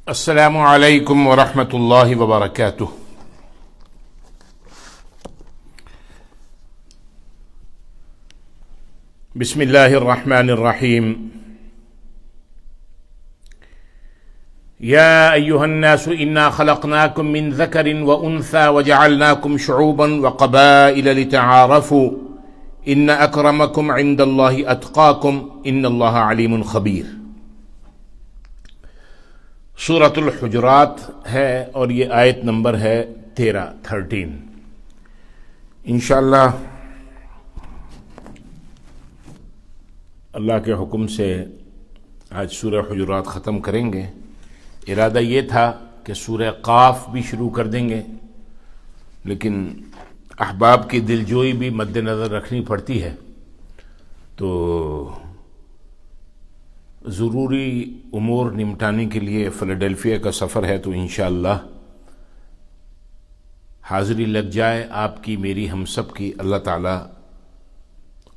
السلام علیکم ورحمۃ اللہ وبرکاتہ۔ بسم اللہ الرحمن الرحیم۔ یا ایہا الناس انا خلقناکم من ذکر وانثی وجعلناکم شعوبا وقبائل لتعارفوا ان اکرمکم عند اللہ اتقاکم ان اللہ علیم خبیر۔ سورۃ الحجرات ہے اور یہ آیت نمبر ہے 13 انشاءاللہ اللہ کے حکم سے آج سورہ حجرات ختم کریں گے۔ ارادہ یہ تھا کہ سورہ قاف بھی شروع کر دیں گے، لیکن احباب کی دلجوئی بھی مد نظر رکھنی پڑتی ہے، تو ضروری امور نمٹانے کے لیے فلاڈیلفیا کا سفر ہے، تو انشاءاللہ حاضری لگ جائے آپ کی، میری، ہم سب کی۔ اللہ تعالی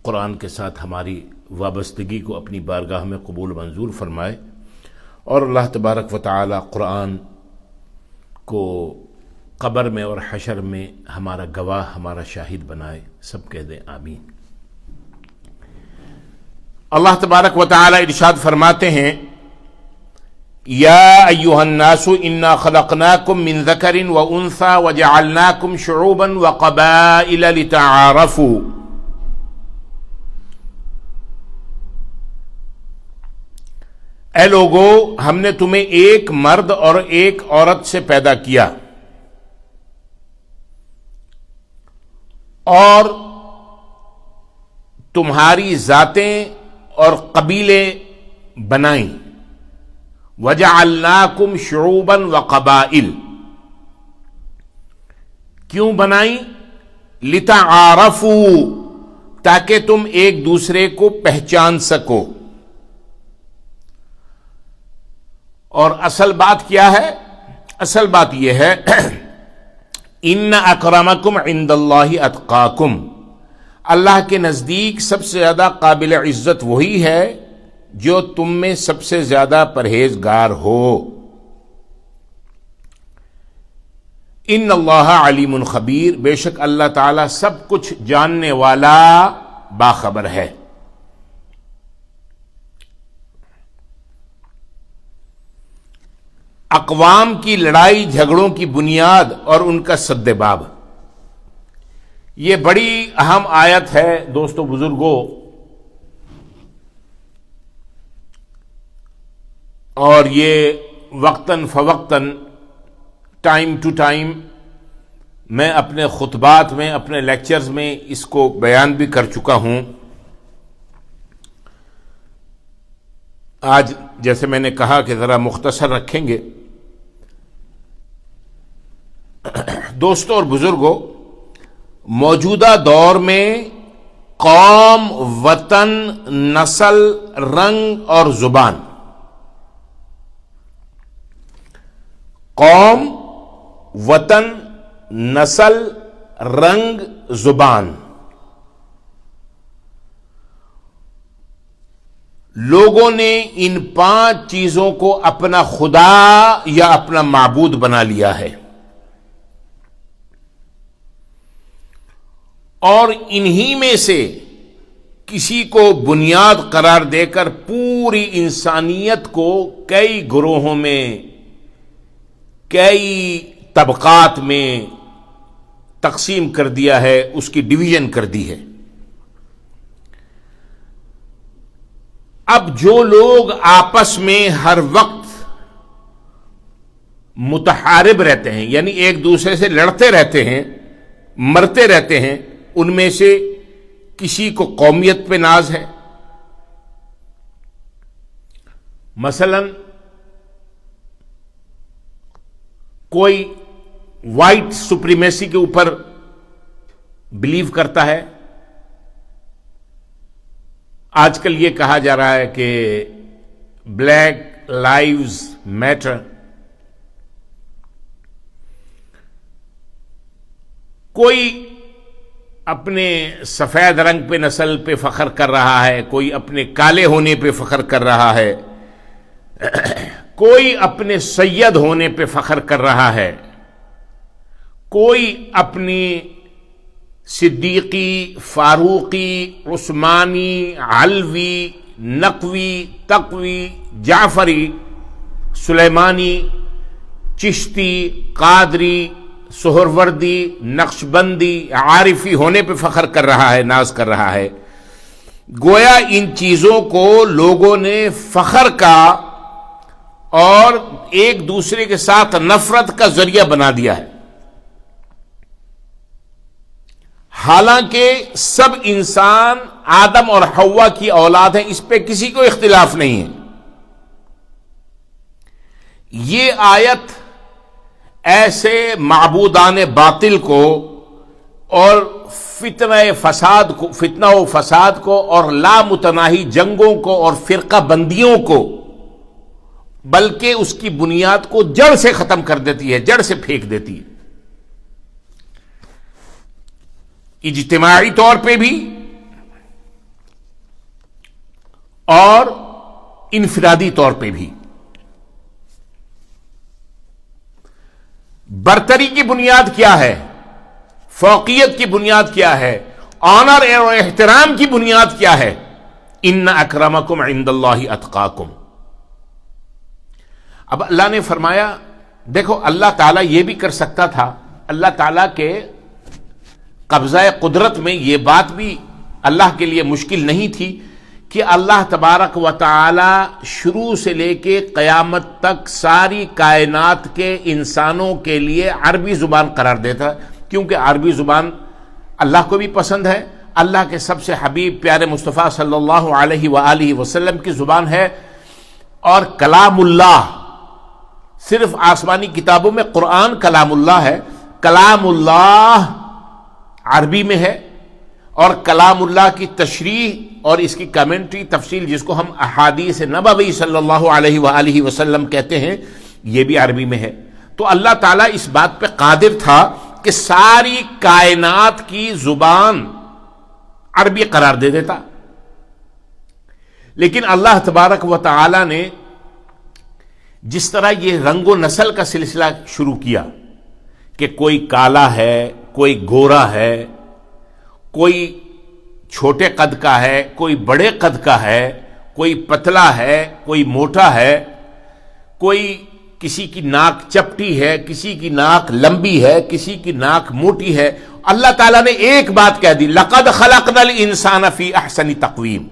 قرآن کے ساتھ ہماری وابستگی کو اپنی بارگاہ میں قبول منظور فرمائے، اور اللہ تبارک و تعالی قرآن کو قبر میں اور حشر میں ہمارا گواہ، ہمارا شاہد بنائے۔ سب کہہ دیں آمین۔ اللہ تبارک و تعالی ارشاد فرماتے ہیں، یا ایھا الناس انا خلقناکم من ذکر وانثی وجعلناکم شعوبا وقبائل لتعارفوا۔ اے لوگو، ہم نے تمہیں ایک مرد اور ایک عورت سے پیدا کیا، اور تمہاری ذاتیں اور قبیلے بنائیں۔ وجعلناکم شعوبا وقبائل، کیوں بنائیں؟ لتعارفوا، تاکہ تم ایک دوسرے کو پہچان سکو۔ اور اصل بات کیا ہے؟ اصل بات یہ ہے ان اکرمکم عند اللہ اتقاکم، اللہ کے نزدیک سب سے زیادہ قابل عزت وہی ہے جو تم میں سب سے زیادہ پرہیزگار ہو۔ ان اللہ علیم خبیر، بے شک اللہ تعالی سب کچھ جاننے والا، باخبر ہے۔ اقوام کی لڑائی جھگڑوں کی بنیاد اور ان کا سد باب، یہ بڑی اہم آیت ہے دوستو بزرگوں، اور یہ وقتاً فوقتاً، ٹائم ٹو ٹائم میں اپنے خطبات میں، اپنے لیکچرز میں اس کو بیان بھی کر چکا ہوں۔ آج جیسے میں نے کہا کہ ذرا مختصر رکھیں گے۔ دوستو اور بزرگوں، موجودہ دور میں قوم، وطن، نسل، رنگ اور زبان، قوم، وطن، نسل، رنگ، زبان، لوگوں نے ان 5 چیزوں کو اپنا خدا یا اپنا معبود بنا لیا ہے، اور انہی میں سے کسی کو بنیاد قرار دے کر پوری انسانیت کو کئی گروہوں میں، کئی طبقات میں تقسیم کر دیا ہے، اس کی ڈویژن کر دی ہے۔ اب جو لوگ آپس میں ہر وقت متحارب رہتے ہیں، یعنی ایک دوسرے سے لڑتے رہتے ہیں، مرتے رہتے ہیں، ان میں سے کسی کو قومیت پہ ناز ہے، مثلا کوئی وائٹ سپریمیسی کے اوپر بلیو کرتا ہے۔ آج کل یہ کہا جا رہا ہے کہ بلیک لائیوز میٹر۔ کوئی اپنے سفید رنگ پہ، نسل پہ فخر کر رہا ہے، کوئی اپنے کالے ہونے پہ فخر کر رہا ہے، کوئی اپنے سید ہونے پہ فخر کر رہا ہے، کوئی اپنی صدیقی، فاروقی، عثمانی، علوی، نقوی، تقوی، جعفری، سلیمانی، چشتی، قادری، سہروردی، نقشبندی، عارفی ہونے پہ فخر کر رہا ہے، ناز کر رہا ہے۔ گویا ان چیزوں کو لوگوں نے فخر کا اور ایک دوسرے کے ساتھ نفرت کا ذریعہ بنا دیا ہے، حالانکہ سب انسان آدم اور حوا کی اولاد ہیں، اس پہ کسی کو اختلاف نہیں ہے۔ یہ آیت ایسے معبودان باطل کو اور فتنہ و فساد کو اور لامتناہی جنگوں کو اور فرقہ بندیوں کو، بلکہ اس کی بنیاد کو جڑ سے ختم کر دیتی ہے، جڑ سے پھینک دیتی ہے، اجتماعی طور پہ بھی اور انفرادی طور پہ بھی۔ برتری کی بنیاد کیا ہے؟ فوقیت کی بنیاد کیا ہے؟ آنر اور احترام کی بنیاد کیا ہے؟ ان اکرمکم عند اللہ اتقاکم۔ اب اللہ نے فرمایا، دیکھو اللہ تعالیٰ یہ بھی کر سکتا تھا، اللہ تعالیٰ کے قبضہ قدرت میں یہ بات بھی اللہ کے لیے مشکل نہیں تھی کہ اللہ تبارک و تعالی شروع سے لے کے قیامت تک ساری کائنات کے انسانوں کے لیے عربی زبان قرار دیتا، کیونکہ عربی زبان اللہ کو بھی پسند ہے، اللہ کے سب سے حبیب پیارے مصطفیٰ صلی اللہ علیہ وآلہ وسلم کی زبان ہے، اور کلام اللہ، صرف آسمانی کتابوں میں قرآن کلام اللہ ہے، کلام اللہ عربی میں ہے، اور کلام اللہ کی تشریح اور اس کی کمنٹری، تفصیل، جس کو ہم احادیث نبوی صلی اللہ علیہ وآلہ وسلم کہتے ہیں، یہ بھی عربی میں ہے۔ تو اللہ تعالیٰ اس بات پہ قادر تھا کہ ساری کائنات کی زبان عربی قرار دے دیتا، لیکن اللہ تبارک و تعالی نے جس طرح یہ رنگ و نسل کا سلسلہ شروع کیا کہ کوئی کالا ہے، کوئی گورا ہے، کوئی چھوٹے قد کا ہے، کوئی بڑے قد کا ہے، کوئی پتلا ہے، کوئی موٹا ہے، کوئی کسی کی ناک چپٹی ہے، کسی کی ناک لمبی ہے، کسی کی ناک موٹی ہے، اللہ تعالیٰ نے ایک بات کہہ دی، لقد خلقنا الانسان فی احسن تقویم،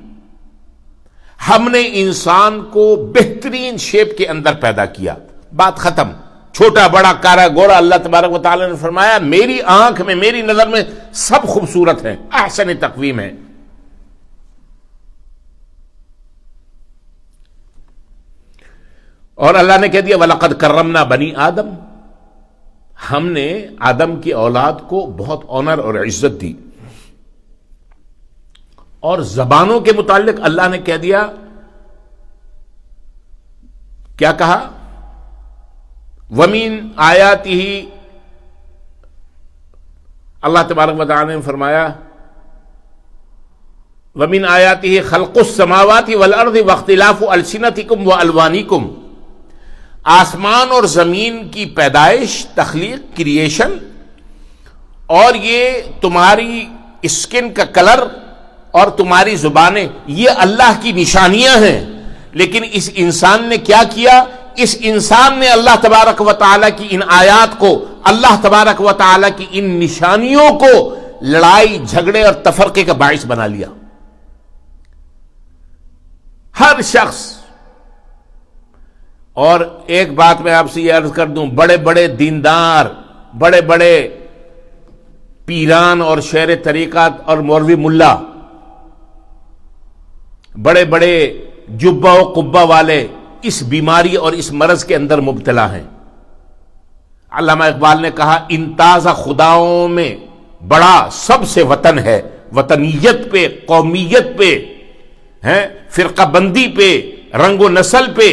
ہم نے انسان کو بہترین شیپ کے اندر پیدا کیا، بات ختم۔ چھوٹا بڑا کارا گورا، اللہ تبارک و تعالی نے فرمایا میری آنکھ میں، میری نظر میں سب خوبصورت ہیں، احسن تقویم ہے۔ اور اللہ نے کہہ دیا وَلَقَدْ كَرَّمْنَا بَنِي آدم، ہم نے آدم کی اولاد کو بہت آنر اور عزت دی۔ اور زبانوں کے متعلق اللہ نے کہہ دیا، کیا کہا؟ وَمِنْ آیَاتِهِ، اللہ تبارک و تعالی نے فرمایا وَمِنْ آیَاتِهِ خَلْقُ السَّمَاوَاتِ وَالْأَرْضِ وَاخْتِلَافُ أَلْسِنَتِكُمْ وَأَلْوَانِكُمْ، آسمان اور زمین کی پیدائش، تخلیق، کریشن، اور یہ تمہاری اسکن کا کلر اور تمہاری زبانیں، یہ اللہ کی نشانیاں ہیں۔ لیکن اس انسان نے کیا کیا؟ اس انسان نے اللہ تبارک و تعالیٰ کی ان آیات کو، اللہ تبارک و تعالیٰ کی ان نشانیوں کو لڑائی، جھگڑے اور تفرقے کا باعث بنا لیا۔ ہر شخص، اور ایک بات میں آپ سے یہ عرض کر دوں، بڑے بڑے دیندار، بڑے بڑے پیران اور شیخ طریقت اور مولوی ملا، بڑے بڑے جبہ و قبہ والے اس بیماری اور اس مرض کے اندر مبتلا ہیں۔ علامہ اقبال نے کہا انتاز خداؤں میں بڑا سب سے وطن ہے، وطنیت پہ، قومیت پہ، فرقہ بندی پہ، رنگ و نسل پہ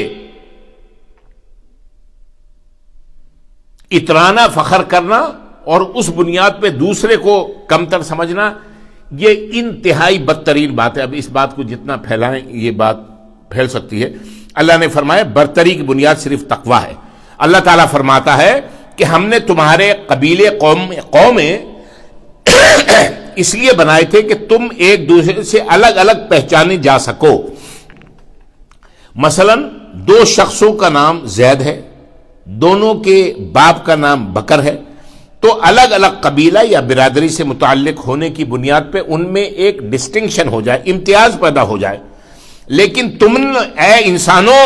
اترانا، فخر کرنا اور اس بنیاد پہ دوسرے کو کمتر سمجھنا، یہ انتہائی بدترین بات ہے۔ اب اس بات کو جتنا پھیلائیں یہ بات پھیل سکتی ہے، اللہ نے فرمایا برتری کی بنیاد صرف تقوی ہے. اللہ تعالیٰ فرماتا ہے کہ ہم نے تمہارے قبیلے قومیں اس لیے بنائے تھے کہ تم ایک دوسرے سے الگ الگ پہچانے جا سکو. مثلا دو شخصوں کا نام زید ہے، دونوں کے باپ کا نام بکر ہے، تو الگ الگ قبیلہ یا برادری سے متعلق ہونے کی بنیاد پہ ان میں ایک ڈسٹنکشن ہو جائے، امتیاز پیدا ہو جائے. لیکن تم اے انسانوں،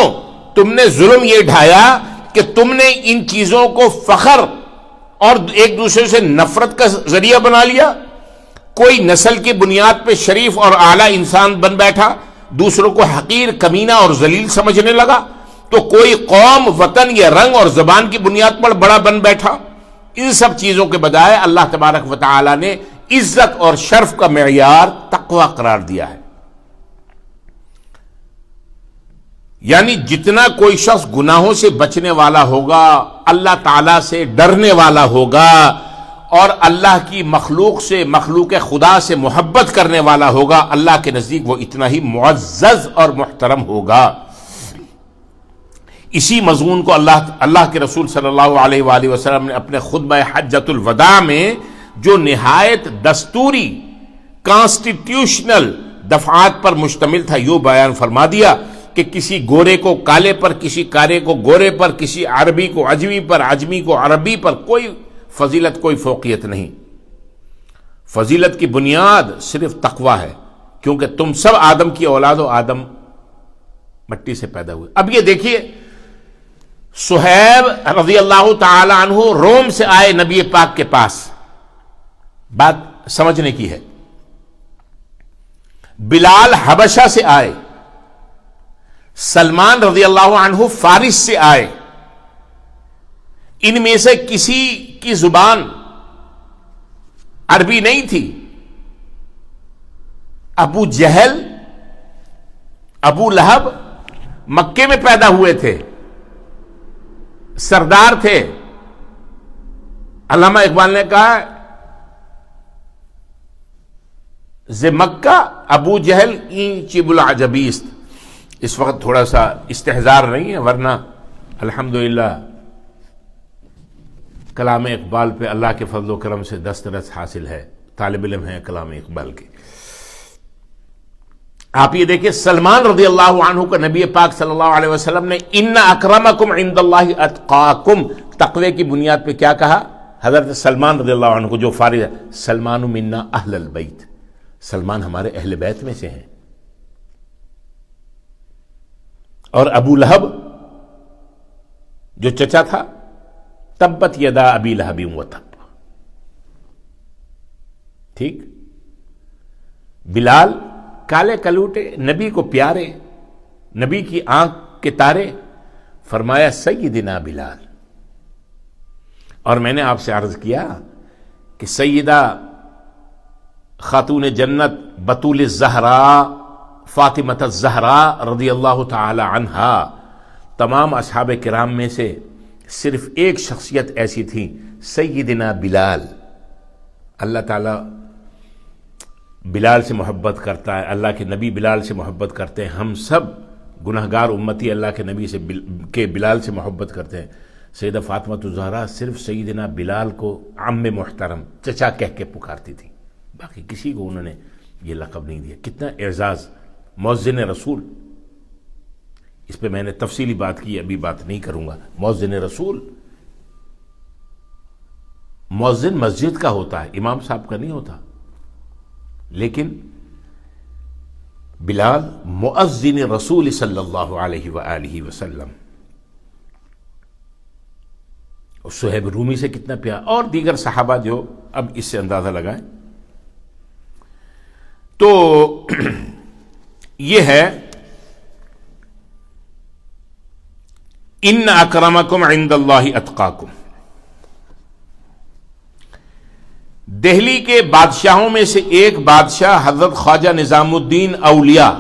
تم نے ظلم یہ ڈھایا کہ تم نے ان چیزوں کو فخر اور ایک دوسرے سے نفرت کا ذریعہ بنا لیا. کوئی نسل کی بنیاد پہ شریف اور اعلیٰ انسان بن بیٹھا، دوسروں کو حقیر، کمینہ اور ذلیل سمجھنے لگا. تو کوئی قوم، وطن یا رنگ اور زبان کی بنیاد پر بڑا بن بیٹھا. ان سب چیزوں کے بجائے اللہ تبارک و تعالی نے عزت اور شرف کا معیار تقوی قرار دیا ہے. یعنی جتنا کوئی شخص گناہوں سے بچنے والا ہوگا، اللہ تعالی سے ڈرنے والا ہوگا اور اللہ کی مخلوق سے، مخلوق خدا سے محبت کرنے والا ہوگا، اللہ کے نزدیک وہ اتنا ہی معزز اور محترم ہوگا. اسی مضمون کو اللہ کے رسول صلی اللہ علیہ وآلہ وسلم نے اپنے خطبہ حجۃ الوداع میں جو نہایت دستوری کانسٹیٹیوشنل دفعات پر مشتمل تھا، یوں بیان فرما دیا کہ کسی گورے کو کالے پر، کسی کالے کو گورے پر، کسی عربی کو عجمی پر، عجمی کو عربی پر کوئی فضیلت، کوئی فوقیت نہیں. فضیلت کی بنیاد صرف تقوی ہے، کیونکہ تم سب آدم کی اولاد ہو، آدم مٹی سے پیدا ہوئے. اب یہ دیکھیے، صہیب رضی اللہ تعالی عنہ روم سے آئے نبی پاک کے پاس. بات سمجھنے کی ہے. بلال حبشہ سے آئے، سلمان رضی اللہ عنہ فارس سے آئے. ان میں سے کسی کی زبان عربی نہیں تھی. ابو جہل، ابو لہب مکے میں پیدا ہوئے تھے، سردار تھے. علامہ اقبال نے کہا ز مکہ ابو جہل این چیب العجبیست. اس وقت تھوڑا سا استحضار نہیں ہے، ورنہ الحمدللہ کلام اقبال پہ اللہ کے فضل و کرم سے دسترس حاصل ہے، طالب علم ہے کلام اقبال کے. آپ یہ دیکھیں، سلمان رضی اللہ عنہ کا نبی پاک صلی اللہ علیہ وسلم نے ان اکرمکم عند اللہ اتقاکم، تقوی کی بنیاد پہ کیا کہا؟ حضرت سلمان رضی اللہ عنہ کو، جو فارغ ہے، سلمان منا اہل البیت، سلمان ہمارے اہل بیت میں سے ہیں. اور ابو لہب جو چچا تھا، تبت یدا ابی لہب وتب. ٹھیک. بلال کالے کلوٹے، نبی کو پیارے، نبی کی آنکھ کے تارے. فرمایا سیدنا بلال. اور میں نے آپ سے عرض کیا کہ سیدہ خاتون جنت بطول الزہراء فاطمۃ الزہراء رضی اللہ تعالی عنہا، تمام اصحاب کرام میں سے صرف ایک شخصیت ایسی تھی، سیدنا بلال. اللہ تعالی بلال سے محبت کرتا ہے، اللہ کے نبی بلال سے محبت کرتے ہیں. ہم سب گناہگار امتی اللہ کے نبی کے بلال سے محبت کرتے ہیں. سیدہ فاطمۃ الزہراء صرف سیدنا بلال کو عم محترم، چچا کہہ کے پکارتی تھی، باقی کسی کو انہوں نے یہ لقب نہیں دیا. کتنا اعزاز. مؤذن رسول، اس پہ میں نے تفصیلی بات کی، ابھی بات نہیں کروں گا. مؤذن رسول، مؤذن مسجد کا ہوتا ہے، امام صاحب کا نہیں ہوتا. لیکن بلال مؤذن رسول صلی اللہ علیہ وآلہ وسلم. اور صہیب رومی سے کتنا پیار، اور دیگر صحابہ جو اب اس سے اندازہ لگائیں. تو یہ ہے ان اکرمکم عند اللہ اتقاکم. دہلی کے بادشاہوں میں سے ایک بادشاہ حضرت خواجہ نظام الدین اولیاء،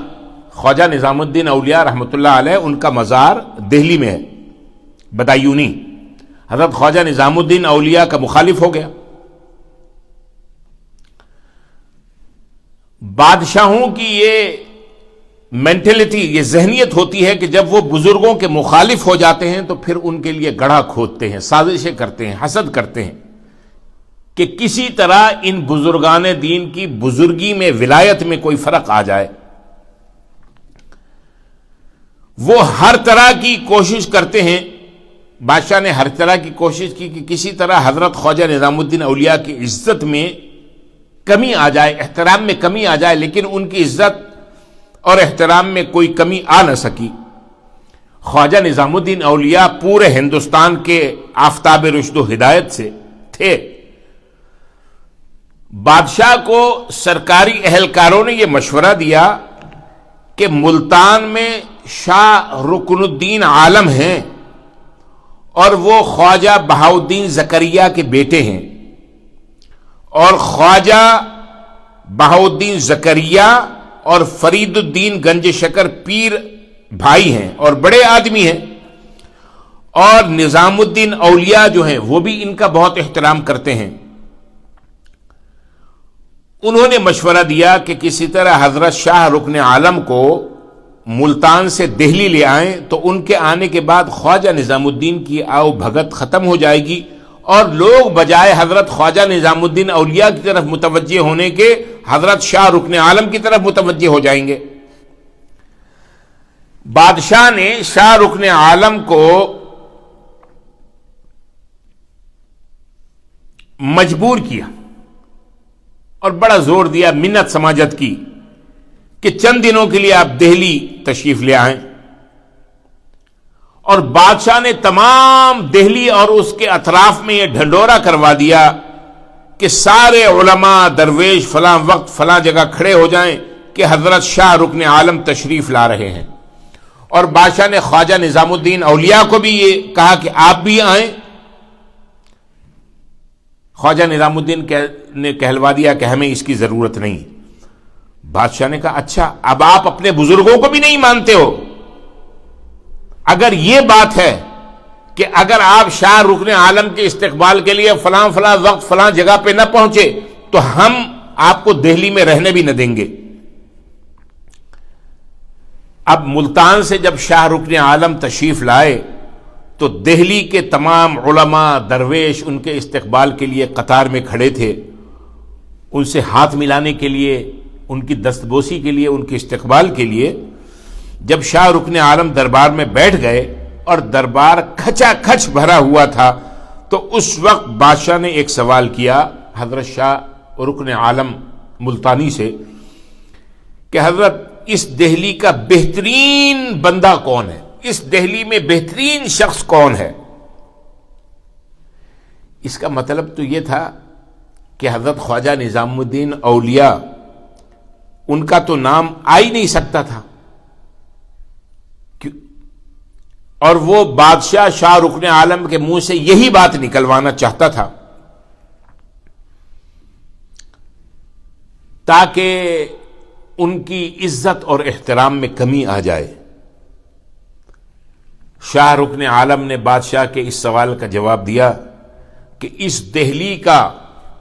خواجہ نظام الدین اولیاء رحمۃ اللہ علیہ، ان کا مزار دہلی میں ہے، بدایونی. حضرت خواجہ نظام الدین اولیاء کا مخالف ہو گیا. بادشاہوں کی یہ مینٹلٹی، یہ ذہنیت ہوتی ہے کہ جب وہ بزرگوں کے مخالف ہو جاتے ہیں تو پھر ان کے لیے گڑھا کھودتے ہیں، سازشیں کرتے ہیں، حسد کرتے ہیں کہ کسی طرح ان بزرگان دین کی بزرگی میں، ولایت میں کوئی فرق آ جائے۔ وہ ہر طرح کی کوشش کرتے ہیں، بادشاہ نے ہر طرح کی کوشش کی کہ کسی طرح حضرت خواجہ نظام الدین اولیاء کی عزت میں کمی آ جائے، احترام میں کمی آ جائے، لیکن ان کی عزت اور احترام میں کوئی کمی آ نہ سکی۔ خواجہ نظام الدین اولیاء پورے ہندوستان کے آفتاب رشد و ہدایت سے تھے۔ بادشاہ کو سرکاری اہلکاروں نے یہ مشورہ دیا کہ ملتان میں شاہ رکن الدین عالم ہیں اور وہ خواجہ بہاؤالدین زکریا کے بیٹے ہیں، اور خواجہ بہاؤالدین زکریا اور فرید الدین گنج شکر پیر بھائی ہیں اور بڑے آدمی ہیں، اور نظام الدین اولیاء جو ہیں وہ بھی ان کا بہت احترام کرتے ہیں۔ انہوں نے مشورہ دیا کہ کسی طرح حضرت شاہ رکن عالم کو ملتان سے دہلی لے آئیں تو ان کے آنے کے بعد خواجہ نظام الدین کی آؤ بھگت ختم ہو جائے گی، اور لوگ بجائے حضرت خواجہ نظام الدین اولیاء کی طرف متوجہ ہونے کے حضرت شاہ رکن عالم کی طرف متوجہ ہو جائیں گے۔ بادشاہ نے شاہ رکن عالم کو مجبور کیا اور بڑا زور دیا، منت سماجت کی کہ چند دنوں کے لیے آپ دہلی تشریف لے آئیں، اور بادشاہ نے تمام دہلی اور اس کے اطراف میں یہ ڈھنڈورا کروا دیا کہ سارے علماء درویش فلاں وقت فلاں جگہ کھڑے ہو جائیں کہ حضرت شاہ رکن عالم تشریف لا رہے ہیں۔ اور بادشاہ نے خواجہ نظام الدین اولیاء کو بھی یہ کہا کہ آپ بھی آئیں۔ خواجہ نظام الدین نے کہلوا دیا کہ ہمیں اس کی ضرورت نہیں۔ بادشاہ نے کہا اچھا، اب آپ اپنے بزرگوں کو بھی نہیں مانتے ہو؟ اگر یہ بات ہے کہ اگر آپ شاہ رکن عالم کے استقبال کے لیے فلاں فلاں وقت فلاں جگہ پہ نہ پہنچے تو ہم آپ کو دہلی میں رہنے بھی نہ دیں گے۔ اب ملتان سے جب شاہ رکن عالم تشریف لائے تو دہلی کے تمام علماء درویش ان کے استقبال کے لیے قطار میں کھڑے تھے، ان سے ہاتھ ملانے کے لیے، ان کی دستبوسی کے لیے، ان کے استقبال کے لیے۔ جب شاہ رکن عالم دربار میں بیٹھ گئے اور دربار کھچا کھچ بھرا ہوا تھا تو اس وقت بادشاہ نے ایک سوال کیا حضرت شاہ رکن عالم ملتانی سے کہ حضرت اس دہلی کا بہترین بندہ کون ہے، اس دہلی میں بہترین شخص کون ہے؟ اس کا مطلب تو یہ تھا کہ حضرت خواجہ نظام الدین اولیاء، ان کا تو نام آ ہی نہیں سکتا تھا، اور وہ بادشاہ شاہ رکن عالم کے منہ سے یہی بات نکلوانا چاہتا تھا تاکہ ان کی عزت اور احترام میں کمی آ جائے۔ شاہ رکن عالم نے بادشاہ کے اس سوال کا جواب دیا کہ اس دہلی کا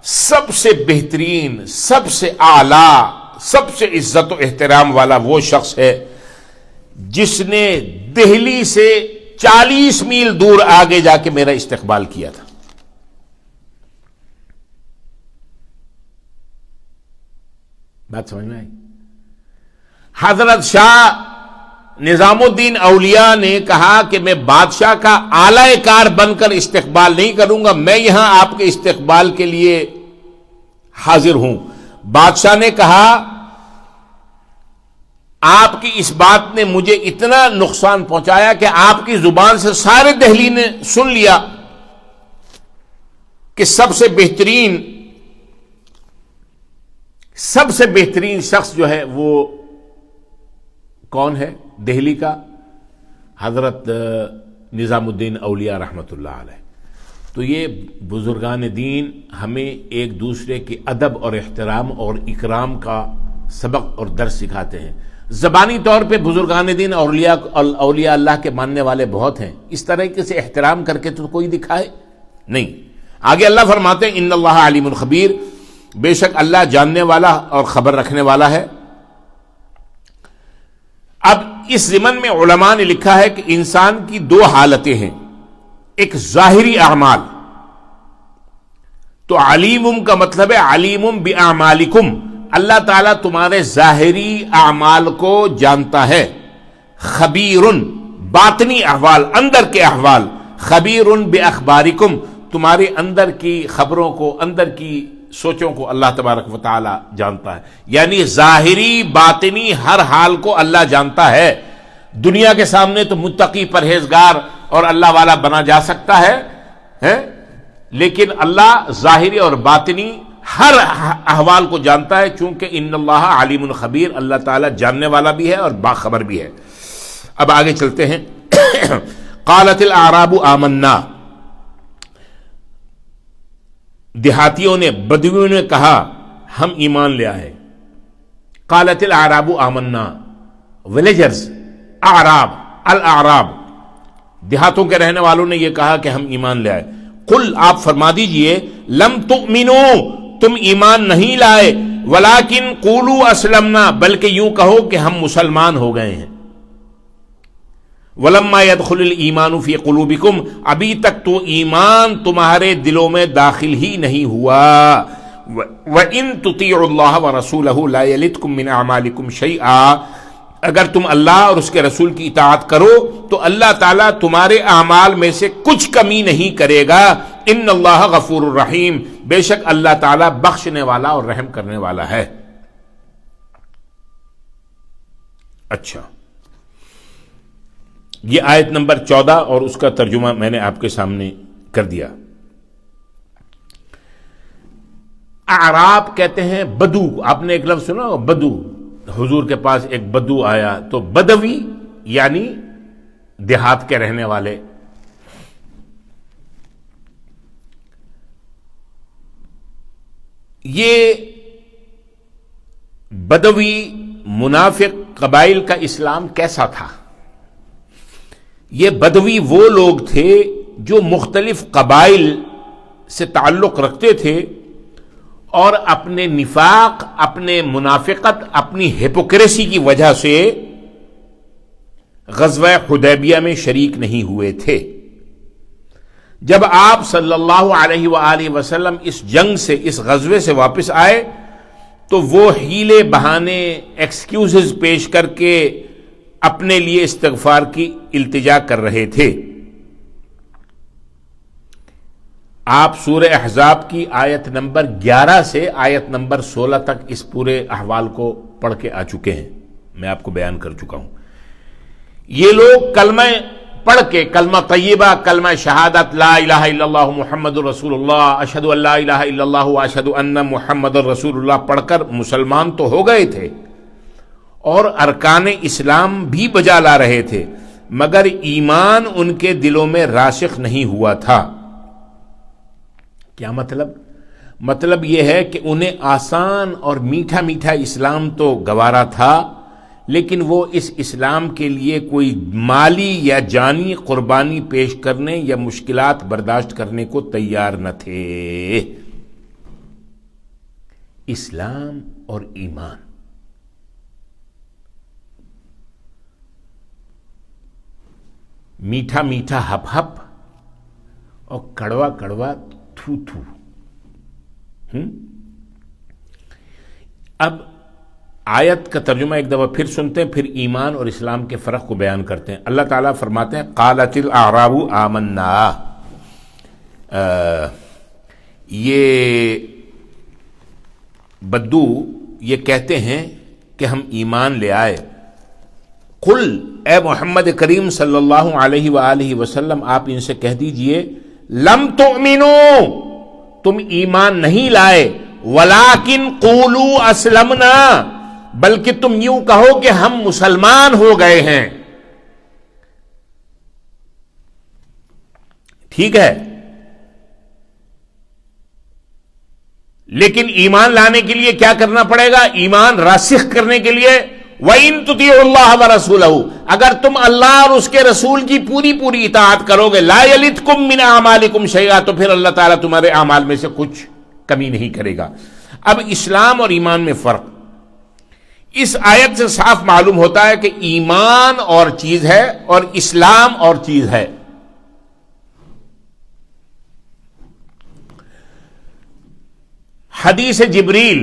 سب سے بہترین، سب سے اعلیٰ، سب سے عزت و احترام والا وہ شخص ہے جس نے دہلی سے 40 میل دور آگے جا کے میرا استقبال کیا تھا۔ بات سمجھ میں آئی؟ حضرت شاہ نظام الدین اولیاء نے کہا کہ میں بادشاہ کا اعلی کار بن کر استقبال نہیں کروں گا، میں یہاں آپ کے استقبال کے لیے حاضر ہوں۔ بادشاہ نے کہا آپ کی اس بات نے مجھے اتنا نقصان پہنچایا کہ آپ کی زبان سے سارے دہلی نے سن لیا کہ سب سے بہترین شخص جو ہے وہ کون ہے دہلی کا؟ حضرت نظام الدین اولیاء رحمۃ اللہ علیہ۔ تو یہ بزرگان دین ہمیں ایک دوسرے کے ادب اور احترام اور اکرام کا سبق اور درس سکھاتے ہیں۔ زبانی طور پہ بزرگان دین اولیاء اللہ کے ماننے والے بہت ہیں، اس طریقے سے احترام کر کے تو کوئی دکھائے نہیں۔ آگے اللہ فرماتے ہیں ان اللہ علیم خبیر، بے شک اللہ جاننے والا اور خبر رکھنے والا ہے۔ اب اس ضمن میں علماء نے لکھا ہے کہ انسان کی دو حالتیں ہیں، ایک ظاہری اعمال، تو علیم کا مطلب ہے علیم باعمالکم، اللہ تعالیٰ تمہارے ظاہری اعمال کو جانتا ہے، خبیر باطنی احوال، اندر کے احوال، خبیر باخبارکم، تمہارے اندر کی خبروں کو، اندر کی سوچوں کو اللہ تبارک و تعالی جانتا ہے، یعنی ظاہری باطنی ہر حال کو اللہ جانتا ہے۔ دنیا کے سامنے تو متقی پرہیزگار اور اللہ والا بنا جا سکتا ہے، لیکن اللہ ظاہری اور باطنی ہر احوال کو جانتا ہے، چونکہ ان اللہ علیم خبیر، اللہ تعالیٰ جاننے والا بھی ہے اور باخبر بھی ہے۔ اب آگے چلتے ہیں۔ قالت الاعراب آمنا، دیہاتیوں نے، بدویوں نے کہا ہم ایمان لے آئے۔ قالت الاعراب آمنا، ولیجرز، اعراب، الاعراب، دیہاتوں کے رہنے والوں نے یہ کہا کہ ہم ایمان لے آئے۔ قل، آپ فرما دیجئے، لم تؤمنوا، تم ایمان نہیں لائے، ولکن قولوا اسلمنا، بلکہ یوں کہو کہ ہم مسلمان ہو گئے ہیں۔ ولما يدخل الایمان فی قلوبکم، ابھی تک تو ایمان تمہارے دلوں میں داخل ہی نہیں ہوا۔ وَإِن تُطِيعُوا اللَّهَ وَرَسُولَهُ لَا يَلِتْكُم مِّنْ أَعْمَالِكُمْ شَيْئًا، اگر تم اللہ اور اس کے رسول کی اطاعت کرو تو اللہ تعالیٰ تمہارے اعمال میں سے کچھ کمی نہیں کرے گا۔ ان اللہ غفور الرحیم، بے شک اللہ تعالیٰ بخشنے والا اور رحم کرنے والا ہے۔ اچھا، یہ آیت نمبر 14 اور اس کا ترجمہ میں نے آپ کے سامنے کر دیا۔ اعراب کہتے ہیں بدو، آپ نے ایک لفظ سنا ہو بدو، حضور کے پاس ایک بدو آیا، تو بدوی یعنی دیہات کے رہنے والے۔ یہ بدوی منافق قبائل کا اسلام کیسا تھا؟ یہ بدوی وہ لوگ تھے جو مختلف قبائل سے تعلق رکھتے تھے اور اپنے نفاق، اپنے منافقت، اپنی ہپوکریسی کی وجہ سے غزوہ حدیبیہ میں شریک نہیں ہوئے تھے۔ جب آپ صلی اللہ علیہ وآلہ وسلم اس جنگ سے، اس غزوے سے واپس آئے تو وہ حیلے بہانے، ایکسکیوزز پیش کر کے اپنے لیے استغفار کی التجا کر رہے تھے۔ آپ سورہ احزاب کی آیت نمبر 11 سے آیت نمبر 16 تک اس پورے احوال کو پڑھ کے آ چکے ہیں، میں آپ کو بیان کر چکا ہوں۔ یہ لوگ کلمہ پڑھ کے، کلمہ طیبہ، کلمہ شہادت لا الہ الا اللہ محمد الرسول اللہ، اشہد ان لا الہ الا اللہ واشہد ان محمد الرسول اللہ پڑھ کر مسلمان تو ہو گئے تھے اور ارکان اسلام بھی بجا لا رہے تھے، مگر ایمان ان کے دلوں میں راسخ نہیں ہوا تھا۔ کیا مطلب؟ مطلب یہ ہے کہ انہیں آسان اور میٹھا میٹھا اسلام تو گوارا تھا، لیکن وہ اس اسلام کے لیے کوئی مالی یا جانی قربانی پیش کرنے یا مشکلات برداشت کرنے کو تیار نہ تھے۔ اسلام اور ایمان، میٹھا میٹھا ہپ ہپ اور کڑوا کڑوا تھو تھو۔ اب آیت کا ترجمہ ایک دفعہ پھر سنتے ہیں، پھر ایمان اور اسلام کے فرق کو بیان کرتے ہیں۔ اللہ تعالیٰ فرماتے ہیں قالت الاعراب آمنا، یہ بدو یہ کہتے ہیں کہ ہم ایمان لے آئے۔ قل، اے محمد کریم صلی اللہ علیہ وآلہ وسلم آپ ان سے کہہ دیجئے، لم تؤمنوا، تم ایمان نہیں لائے، ولکن قولوا اسلمنا، بلکہ تم یوں کہو کہ ہم مسلمان ہو گئے ہیں۔ ٹھیک ہے، لیکن ایمان لانے کے لیے کیا کرنا پڑے گا؟ ایمان راسخ کرنے کے لیے وَإِن تُطِيعُوا اللَّهَ وَرَسُولَهُ، اگر تم اللہ اور اس کے رسول کی پوری پوری اطاعت کرو گے، لَا يَلِتْكُم مِّنْ أَعْمَالِكُمْ شَيْئًا، تو پھر اللہ تعالیٰ تمہارے اعمال میں سے کچھ کمی نہیں کرے گا۔ اب اسلام اور ایمان میں فرق۔ اس آیت سے صاف معلوم ہوتا ہے کہ ایمان اور چیز ہے اور اسلام اور چیز ہے. حدیث جبریل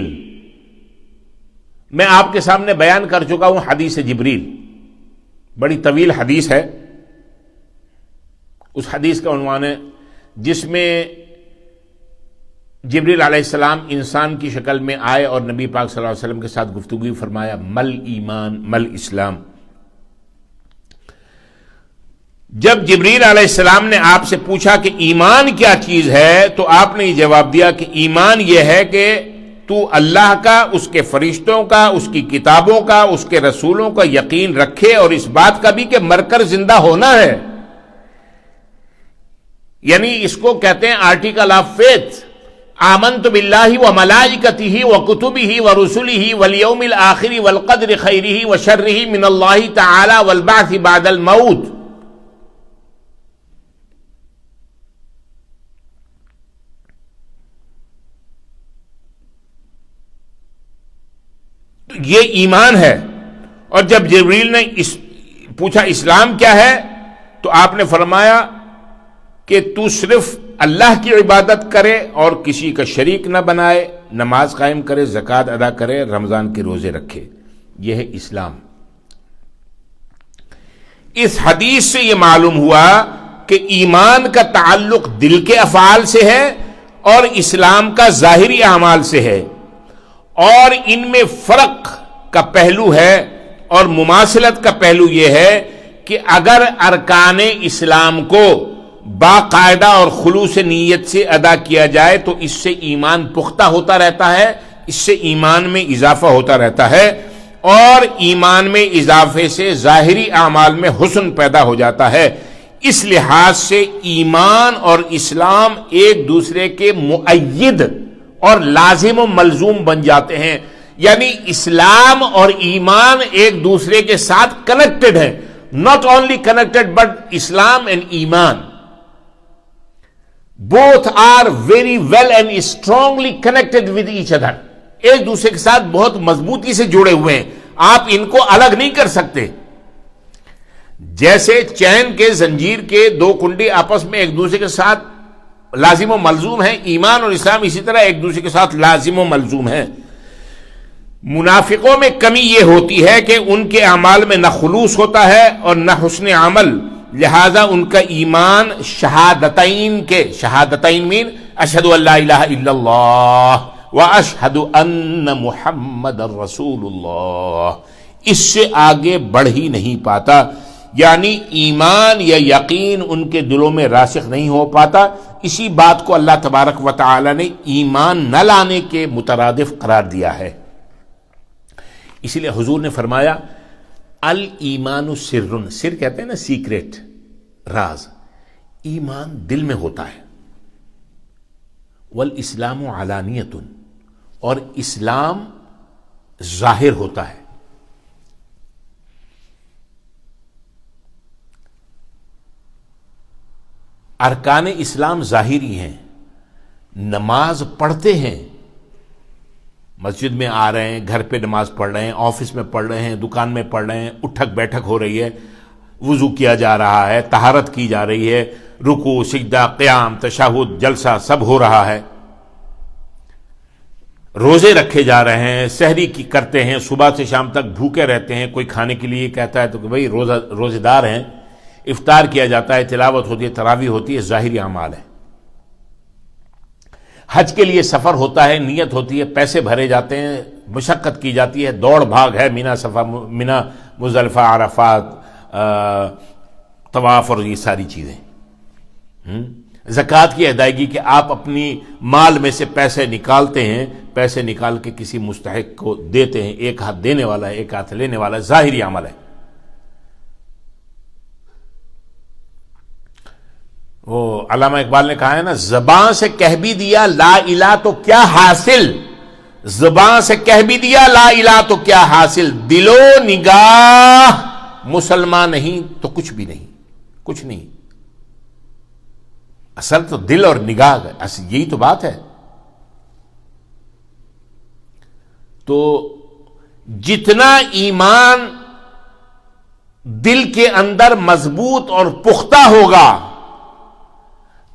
میں آپ کے سامنے بیان کر چکا ہوں. حدیث جبریل بڑی طویل حدیث ہے. اس حدیث کا عنوان ہے جس میں جبریل علیہ السلام انسان کی شکل میں آئے اور نبی پاک صلی اللہ علیہ وسلم کے ساتھ گفتگو فرمایا، مل ایمان مل اسلام. جب جبریل علیہ السلام نے آپ سے پوچھا کہ ایمان کیا چیز ہے تو آپ نے یہ جواب دیا کہ ایمان یہ ہے کہ تو اللہ کا، اس کے فرشتوں کا، اس کی کتابوں کا، اس کے رسولوں کا یقین رکھے اور اس بات کا بھی کہ مر کر زندہ ہونا ہے. یعنی اس کو کہتے ہیں آرٹیکل آف فیتھ. آمنت باللہ وملائکتہ وکتبہ ورسلہ والیوم الآخر والقدر خیرہ وشرہ من اللہ تعالی والبعث بعد الموت. یہ ایمان ہے. اور جب جبریل نے پوچھا اسلام کیا ہے تو آپ نے فرمایا کہ تو صرف اللہ کی عبادت کرے اور کسی کا شریک نہ بنائے، نماز قائم کرے، زکوٰۃ ادا کرے، رمضان کے روزے رکھے. یہ ہے اسلام. اس حدیث سے یہ معلوم ہوا کہ ایمان کا تعلق دل کے افعال سے ہے اور اسلام کا ظاہری اعمال سے ہے، اور ان میں فرق کا پہلو ہے اور مماثلت کا پہلو یہ ہے کہ اگر ارکان اسلام کو باقاعدہ اور خلوص نیت سے ادا کیا جائے تو اس سے ایمان پختہ ہوتا رہتا ہے، اس سے ایمان میں اضافہ ہوتا رہتا ہے، اور ایمان میں اضافے سے ظاہری اعمال میں حسن پیدا ہو جاتا ہے. اس لحاظ سے ایمان اور اسلام ایک دوسرے کے مؤید اور لازم و ملزوم بن جاتے ہیں. یعنی اسلام اور ایمان ایک دوسرے کے ساتھ کنیکٹڈ ہیں. not only connected but Islam and ایمان both are very well and strongly connected with each other. ایک دوسرے کے ساتھ بہت مضبوطی سے جڑے ہوئے ہیں. آپ ان کو الگ نہیں کر سکتے. جیسے چین کے زنجیر کے دو کنڈی آپس میں ایک دوسرے کے ساتھ لازم و ملزوم ہیں، ایمان اور اسلام اسی طرح ایک دوسرے کے ساتھ لازم و ملزوم ہیں. منافقوں میں کمی یہ ہوتی ہے کہ ان کے اعمال میں نہ خلوص ہوتا ہے اور نہ حسن عمل، لہذا ان کا ایمان شہادتین مین اشہد ان لا الہ الا اللہ واشہد ان محمد رسول اللہ، اس سے آگے بڑھ ہی نہیں پاتا. یعنی ایمان یا یقین ان کے دلوں میں راسخ نہیں ہو پاتا. اسی بات کو اللہ تبارک و تعالی نے ایمان نہ لانے کے مترادف قرار دیا ہے. اسی لیے حضور نے فرمایا الایمان سر، سر کہتے ہیں نا سیکریٹ، راز. ایمان دل میں ہوتا ہے. والاسلام علانیۃ، اور اسلام ظاہر ہوتا ہے. ارکان اسلام ظاہری ہیں. نماز پڑھتے ہیں، مسجد میں آ رہے ہیں، گھر پہ نماز پڑھ رہے ہیں، آفس میں پڑھ رہے ہیں، دکان میں پڑھ رہے ہیں، اٹھک بیٹھک ہو رہی ہے، وضو کیا جا رہا ہے، طہارت کی جا رہی ہے، رکوع سجدہ قیام تشہد جلسہ سب ہو رہا ہے. روزے رکھے جا رہے ہیں، سحری کی کرتے ہیں، صبح سے شام تک بھوکے رہتے ہیں. کوئی کھانے کے لیے کہتا ہے تو کہ بھائی روزے دار ہیں. افطار کیا جاتا ہے، تلاوت ہوتی ہے، تراویح ہوتی ہے، ظاہری اعمال ہے. حج کے لیے سفر ہوتا ہے، نیت ہوتی ہے، پیسے بھرے جاتے ہیں، مشقت کی جاتی ہے، دوڑ بھاگ ہے، مینا مزدلفہ عرفات طواف اور یہ ساری چیزیں. زکوٰۃ کی ادائیگی کہ آپ اپنی مال میں سے پیسے نکالتے ہیں، پیسے نکال کے کسی مستحق کو دیتے ہیں. ایک ہاتھ دینے والا ہے، ایک ہاتھ لینے والا ہے، ظاہری عمل ہے. وہ علامہ اقبال نے کہا ہے نا، زبان سے کہہ بھی دیا لا الہ تو کیا حاصل، زبان سے کہہ بھی دیا لا الہ تو کیا حاصل، دل و نگاہ مسلمان نہیں تو کچھ بھی نہیں، کچھ نہیں. اصل تو دل اور نگاہ ہے، یہی تو بات ہے. تو جتنا ایمان دل کے اندر مضبوط اور پختہ ہوگا،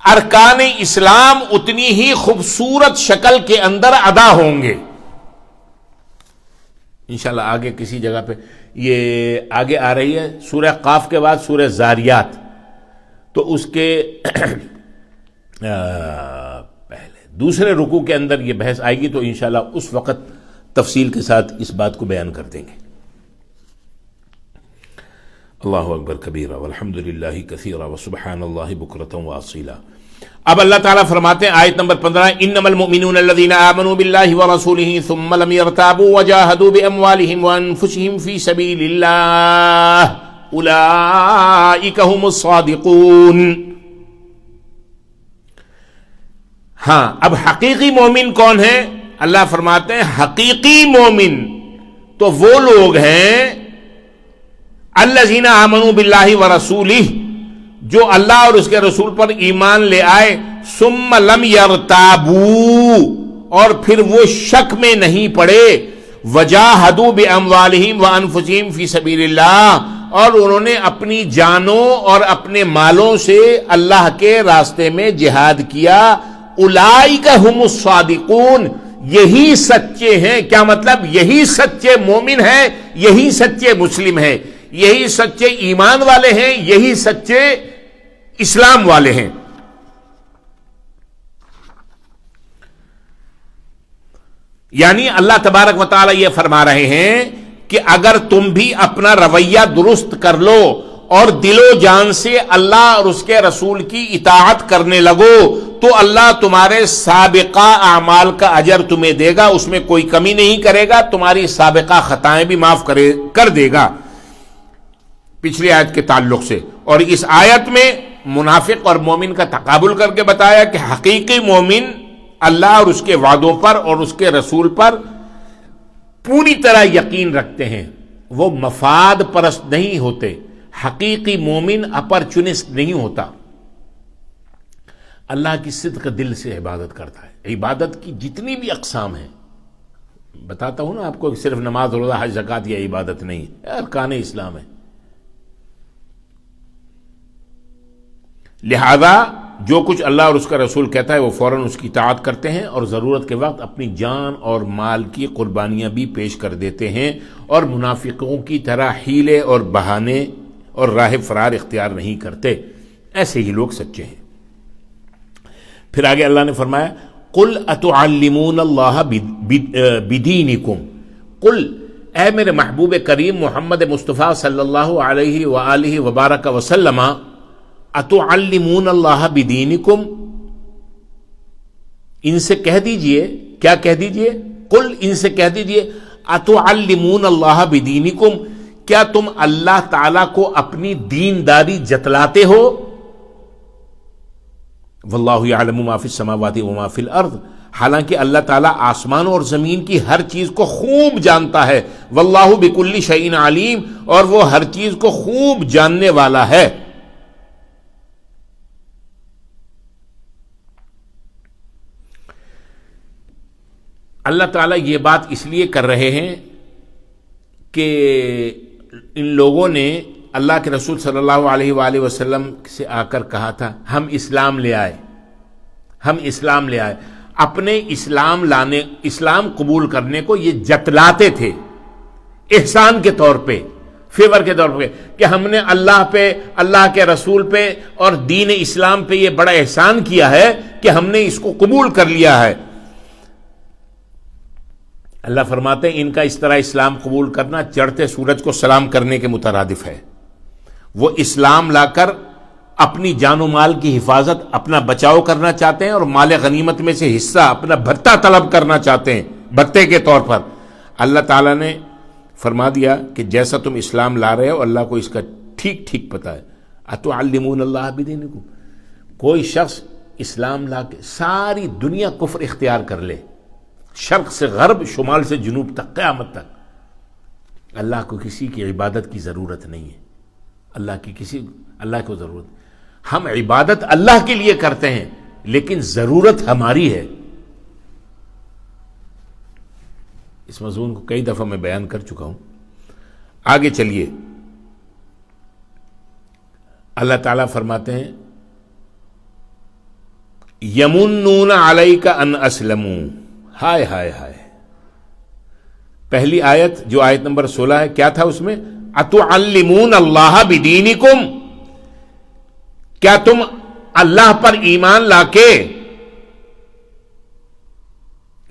ارکان اسلام اتنی ہی خوبصورت شکل کے اندر ادا ہوں گے. انشاءاللہ آگے کسی جگہ پہ یہ آگے آ رہی ہے سورہ قاف کے بعد سورہ زاریات، تو اس کے پہلے دوسرے رکوع کے اندر یہ بحث آئے گی، تو انشاءاللہ اس وقت تفصیل کے ساتھ اس بات کو بیان کر دیں گے. اللہ اکبر کبیرہ والحمد للہ کثیرہ وسبحان اللہ بکرۃ واصیلا. اب اللہ تعالیٰ فرماتے ہیں آیت نمبر 15، انما المؤمنون الذین آمنوا باللہ ورسولہ ثم لم يرتابوا وجاہدوا باموالہم وانفسہم فی سبیل اللہ اولئک ھم الصادقون. ہاں، اب حقیقی مومن کون ہے؟ اللہ فرماتے ہیں حقیقی مومن تو وہ لوگ ہیں الذین آمنوا باللہ ورسولہ، جو اللہ اور اس کے رسول پر ایمان لے آئے، ثم لم یرتابوا، اور پھر وہ شک میں نہیں پڑے، وجاہدوا باموالہم وانفسہم فی سبیل اللہ، اور انہوں نے اپنی جانوں اور اپنے مالوں سے اللہ کے راستے میں جہاد کیا. اولئک ھم الصادقون، یہی سچے ہیں. کیا مطلب؟ یہی سچے مومن ہیں، یہی سچے مسلم ہیں، یہی سچے ایمان والے ہیں، یہی سچے اسلام والے ہیں. یعنی اللہ تبارک و تعالی یہ فرما رہے ہیں کہ اگر تم بھی اپنا رویہ درست کر لو اور دل و جان سے اللہ اور اس کے رسول کی اطاعت کرنے لگو، تو اللہ تمہارے سابقہ اعمال کا اجر تمہیں دے گا، اس میں کوئی کمی نہیں کرے گا، تمہاری سابقہ خطائیں بھی معاف کر دے گا. پچھلی آیت کے تعلق سے. اور اس آیت میں منافق اور مومن کا تقابل کر کے بتایا کہ حقیقی مومن اللہ اور اس کے وعدوں پر اور اس کے رسول پر پوری طرح یقین رکھتے ہیں، وہ مفاد پرست نہیں ہوتے. حقیقی مومن اپرچونسٹ نہیں ہوتا، اللہ کی صدق دل سے عبادت کرتا ہے. عبادت کی جتنی بھی اقسام ہیں، بتاتا ہوں نا آپ کو، صرف نماز روزہ حج زکوٰۃ یہ عبادت نہیں ہے، ارکان اسلام ہے. لہذا جو کچھ اللہ اور اس کا رسول کہتا ہے وہ فوراً اس کی اطاعت کرتے ہیں، اور ضرورت کے وقت اپنی جان اور مال کی قربانیاں بھی پیش کر دیتے ہیں، اور منافقوں کی طرح حیلے اور بہانے اور راہ فرار اختیار نہیں کرتے. ایسے ہی لوگ سچے ہیں. پھر آگے اللہ نے فرمایا قل اتعلمون اللہ بدینکم، قل اے میرے محبوب کریم محمد مصطفیٰ صلی اللہ علیہ وآلہ وبارک وسلم، اتعلمون اللہ بدینکم، ان سے کہہ دیجئے. کیا کہہ دیجئے؟ قل، ان سے کہہ دیجئے اتعلمون اللہ بدینکم، کیا تم اللہ تعالی کو اپنی دینداری جتلاتے ہو؟ واللہ یعلم ما فی السماوات وما فی الارض، حالانکہ اللہ تعالیٰ آسمان اور زمین کی ہر چیز کو خوب جانتا ہے. واللہ بکل شیء علیم، اور وہ ہر چیز کو خوب جاننے والا ہے. اللہ تعالیٰ یہ بات اس لیے کر رہے ہیں کہ ان لوگوں نے اللہ کے رسول صلی اللہ علیہ وآلہ وسلم سے آ کر کہا تھا ہم اسلام لے آئے، ہم اسلام لے آئے. اپنے اسلام قبول کرنے کو یہ جتلاتے تھے احسان کے طور پہ، فیور کے طور پہ، کہ ہم نے اللہ پہ، اللہ کے رسول پہ اور دین اسلام پہ یہ بڑا احسان کیا ہے کہ ہم نے اس کو قبول کر لیا ہے. اللہ فرماتے ہیں ان کا اس طرح اسلام قبول کرنا چڑھتے سورج کو سلام کرنے کے مترادف ہے. وہ اسلام لا کر اپنی جان و مال کی حفاظت، اپنا بچاؤ کرنا چاہتے ہیں، اور مال غنیمت میں سے حصہ اپنا بھتہ طلب کرنا چاہتے ہیں، بھتے کے طور پر. اللہ تعالیٰ نے فرما دیا کہ جیسا تم اسلام لا رہے ہو اللہ کو اس کا ٹھیک ٹھیک پتہ ہے. اتعلمون اللہ بدینکم، کوئی شخص اسلام لا کے ساری دنیا کفر اختیار کر لے، شرق سے غرب، شمال سے جنوب تک، قیامت تک، اللہ کو کسی کی عبادت کی ضرورت نہیں ہے. اللہ کو ضرورت، ہم عبادت اللہ کے لیے کرتے ہیں لیکن ضرورت ہماری ہے. اس مضمون کو کئی دفعہ میں بیان کر چکا ہوں. آگے چلیے. اللہ تعالیٰ فرماتے ہیں یمنون علیک ان اسلموا. ہائے ہائے ہائے. پہلی آیت جو آیت نمبر 16 ہے کیا تھا اس میں؟ اتعلمون اللہ بدینکم. کیا تم اللہ پر ایمان لا کے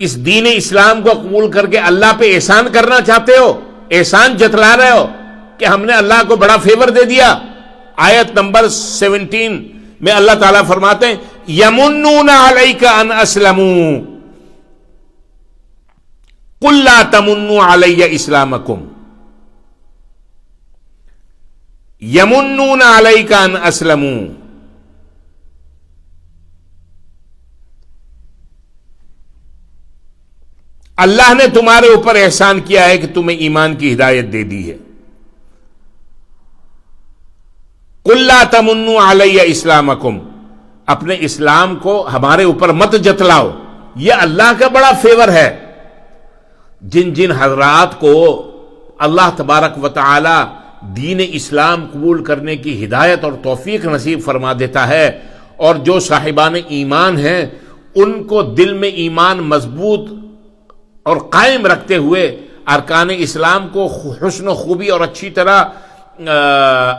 اس دین اسلام کو قبول کر کے اللہ پہ احسان کرنا چاہتے ہو؟ احسان جتلا رہے ہو کہ ہم نے اللہ کو بڑا فیور دے دیا. آیت نمبر 17 میں اللہ تعالیٰ فرماتے ہیں یمنون علیک ان اسلموا قل لا تمنوا علی اسلامکم. یمنون علیک ان اسلموا. اللہ نے تمہارے اوپر احسان کیا ہے کہ تمہیں ایمان کی ہدایت دے دی ہے. قل لا تمنوا علی اسلامکم. اپنے اسلام کو ہمارے اوپر مت جتلاؤ. یہ اللہ کا بڑا فیور ہے. جن جن حضرات کو اللہ تبارک و تعالی دین اسلام قبول کرنے کی ہدایت اور توفیق نصیب فرما دیتا ہے، اور جو صاحبان ایمان ہیں ان کو دل میں ایمان مضبوط اور قائم رکھتے ہوئے ارکان اسلام کو حسن و خوبی اور اچھی طرح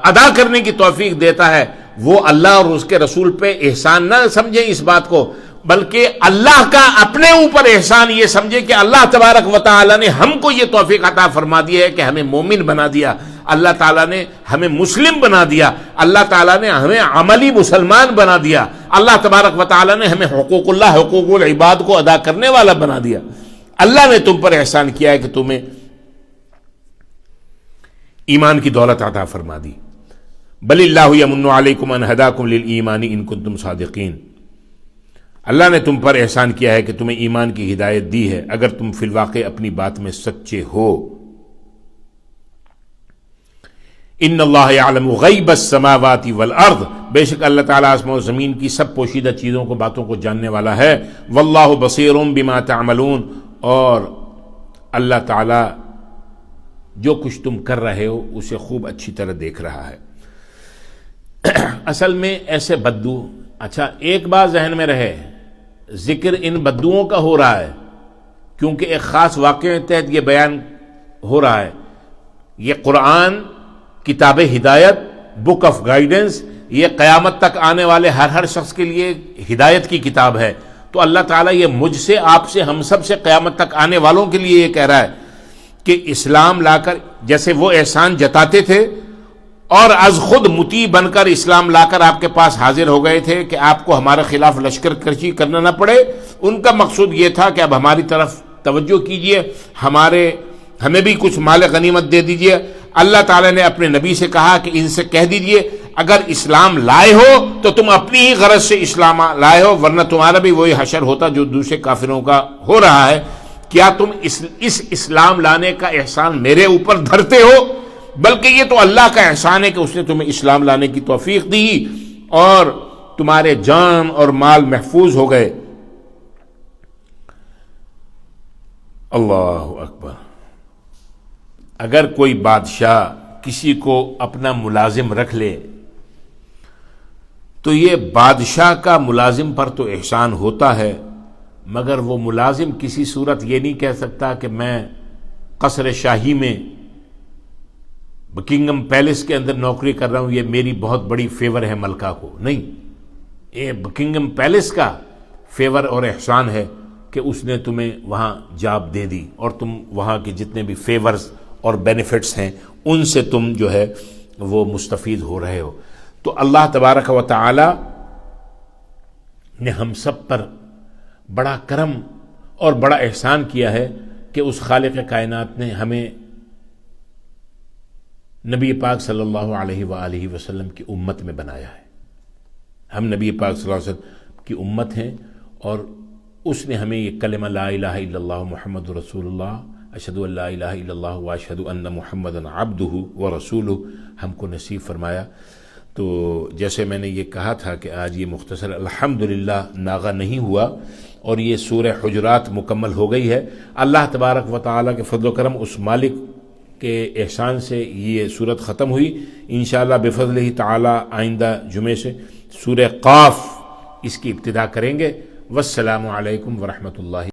ادا کرنے کی توفیق دیتا ہے، وہ اللہ اور اس کے رسول پہ احسان نہ سمجھیں اس بات کو، بلکہ اللہ کا اپنے اوپر احسان یہ سمجھے کہ اللہ تبارک و تعالی نے ہم کو یہ توفیق عطا فرما دی ہے کہ ہمیں مومن بنا دیا، اللہ تعالیٰ نے ہمیں مسلم بنا دیا، اللہ تعالیٰ نے ہمیں عملی مسلمان بنا دیا، اللہ تبارک و تعالی نے ہمیں حقوق اللہ حقوق العباد کو ادا کرنے والا بنا دیا. اللہ نے تم پر احسان کیا ہے کہ تمہیں ایمان کی دولت عطا فرما دی. بل اللہ یمن علیکم ان ہداکم للایمان ان کنتم صادقین. اللہ نے تم پر احسان کیا ہے کہ تمہیں ایمان کی ہدایت دی ہے اگر تم فی الواقع اپنی بات میں سچے ہو. ان اللہ یعلم غیب السماوات والارض. بے شک اللہ تعالیٰ آسمان و زمین کی سب پوشیدہ چیزوں کو باتوں کو جاننے والا ہے. واللہ بصیر بما تعملون. اور اللہ تعالیٰ جو کچھ تم کر رہے ہو اسے خوب اچھی طرح دیکھ رہا ہے. اصل میں ایسے بدو، اچھا ایک بات ذہن میں رہے، ذکر ان بدوؤں کا ہو رہا ہے کیونکہ ایک خاص واقعے کے تحت یہ بیان ہو رہا ہے. یہ قرآن کتاب ہدایت، بک آف گائیڈنس، یہ قیامت تک آنے والے ہر شخص کے لیے ہدایت کی کتاب ہے. تو اللہ تعالیٰ یہ مجھ سے، آپ سے، ہم سب سے قیامت تک آنے والوں کے لیے یہ کہہ رہا ہے کہ اسلام لا کر جیسے وہ احسان جتاتے تھے اور از خود مطیع بن کر اسلام لا کر آپ کے پاس حاضر ہو گئے تھے کہ آپ کو ہمارے خلاف لشکر کشی کرنا نہ پڑے، ان کا مقصود یہ تھا کہ اب ہماری طرف توجہ کیجئے، ہمیں بھی کچھ مال غنیمت دے دیجئے. اللہ تعالیٰ نے اپنے نبی سے کہا کہ ان سے کہہ دیجئے اگر اسلام لائے ہو تو تم اپنی ہی غرض سے اسلام لائے ہو، ورنہ تمہارا بھی وہی حشر ہوتا جو دوسرے کافروں کا ہو رہا ہے. کیا تم اس اسلام لانے کا احسان میرے اوپر دھرتے ہو؟ بلکہ یہ تو اللہ کا احسان ہے کہ اس نے تمہیں اسلام لانے کی توفیق دی اور تمہارے جان اور مال محفوظ ہو گئے. اللہ اکبر. اگر کوئی بادشاہ کسی کو اپنا ملازم رکھ لے تو یہ بادشاہ کا ملازم پر تو احسان ہوتا ہے، مگر وہ ملازم کسی صورت یہ نہیں کہہ سکتا کہ میں قصر شاہی میں بکنگم پیلس کے اندر نوکری کر رہا ہوں، یہ میری بہت بڑی فیور ہے ملکہ کو. نہیں، یہ بکنگم پیلس کا فیور اور احسان ہے کہ اس نے تمہیں وہاں جاب دے دی اور تم وہاں کے جتنے بھی فیورز اور بینیفٹس ہیں ان سے تم جو ہے وہ مستفید ہو رہے ہو. تو اللہ تبارک و تعالی نے ہم سب پر بڑا کرم اور بڑا احسان کیا ہے کہ اس خالق کائنات نے ہمیں نبی پاک صلی اللہ علیہ وآلہ وسلم کی امت میں بنایا ہے. ہم نبی پاک صلی اللہ علیہ وسلم کی امت ہیں اور اس نے ہمیں یہ کلمہ لا الہ الا اللہ محمد رسول اللہ اشہد ان لا الہ الا اللہ واشہد ان محمدًا عبدہ ورسولہ ہم کو نصیب فرمایا. تو جیسے میں نے یہ کہا تھا کہ آج یہ مختصر الحمدللہ ناغہ نہیں ہوا، اور یہ سورہ حجرات مکمل ہو گئی ہے۔ اللہ تبارک و تعالیٰ کے فضل و کرم، اس مالک کے احسان سے یہ صورت ختم ہوئی۔ انشاءاللہ بفضلہ تعالیٰ آئندہ جمعے سے سورہ قاف اس کی ابتدا کریں گے۔ والسلام علیکم ورحمۃ اللہ۔